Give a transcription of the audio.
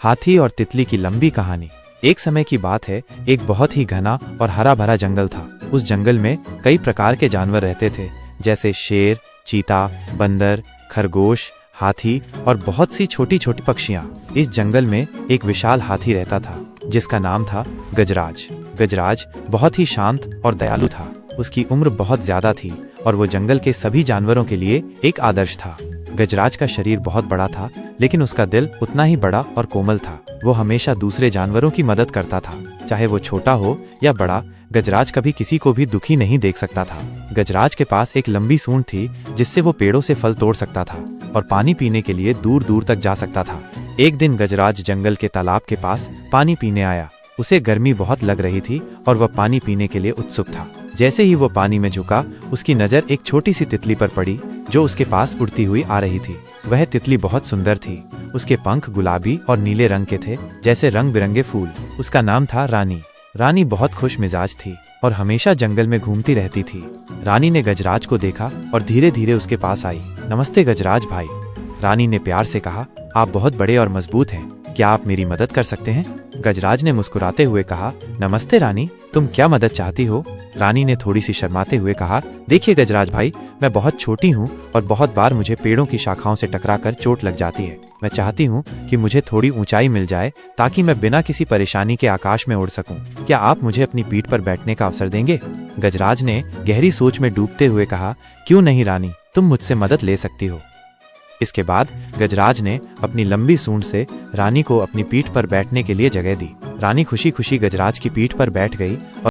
हाथी और तितली की लंबी कहानी। एक समय की बात है, एक बहुत ही घना और हरा भरा जंगल था। उस जंगल में कई प्रकार के जानवर रहते थे, जैसे शेर, चीता, बंदर, खरगोश, हाथी और बहुत सी छोटी छोटी पक्षियां। इस जंगल में एक विशाल हाथी रहता था, जिसका नाम था गजराज। गजराज बहुत ही शांत और दयालु था। उसकी उम्र बहुत ज्यादा थी और वो जंगल के सभी जानवरों के लिए एक आदर्श था। गजराज का शरीर बहुत बड़ा था, लेकिन उसका दिल उतना ही बड़ा और कोमल था। वो हमेशा दूसरे जानवरों की मदद करता था, चाहे वो छोटा हो या बड़ा। गजराज कभी किसी को भी दुखी नहीं देख सकता था। गजराज के पास एक लंबी सूंड थी, जिससे वो पेड़ों से फल तोड़ सकता था और पानी पीने के लिए दूर दूर तक जा सकता था। एक दिन गजराज जंगल के तालाब के पास पानी पीने आया। उसे गर्मी बहुत लग रही थी और वह पानी पीने के लिए उत्सुक था। जैसे ही वो पानी में झुका, उसकी नजर एक छोटी सी तितली पर पड़ी, जो उसके पास उड़ती हुई आ रही थी। वह तितली बहुत सुंदर थी। उसके पंख गुलाबी और नीले रंग के थे, जैसे रंग बिरंगे फूल। उसका नाम था रानी। रानी बहुत खुश मिजाज थी और हमेशा जंगल में घूमती रहती थी। रानी ने गजराज को देखा और धीरे धीरे उसके पास आई। नमस्ते गजराज भाई, रानी ने प्यार से कहा। आप बहुत बड़े और मजबूत हैं, क्या आप मेरी मदद कर सकते हैं? गजराज ने मुस्कुराते हुए कहा, नमस्ते रानी, तुम क्या मदद चाहती हो? रानी ने थोड़ी सी शर्माते हुए कहा, देखिए गजराज भाई, मैं बहुत छोटी हूँ और बहुत बार मुझे पेड़ों की शाखाओं से टकराकर चोट लग जाती है। मैं चाहती हूँ कि मुझे थोड़ी ऊंचाई मिल जाए, ताकि मैं बिना किसी परेशानी के आकाश में उड़ सकूं। क्या आप मुझे अपनी पीठ पर बैठने का अवसर देंगे? गजराज ने गहरी सोच में डूबते हुए कहा, क्यों नहीं रानी, तुम मुझसे मदद ले सकती हो। इसके बाद गजराज ने अपनी लंबी सूंड से रानी को अपनी पीठ पर बैठने के लिए जगह दी। रानी खुशी खुशी गजराज की पीठ पर बैठ गई और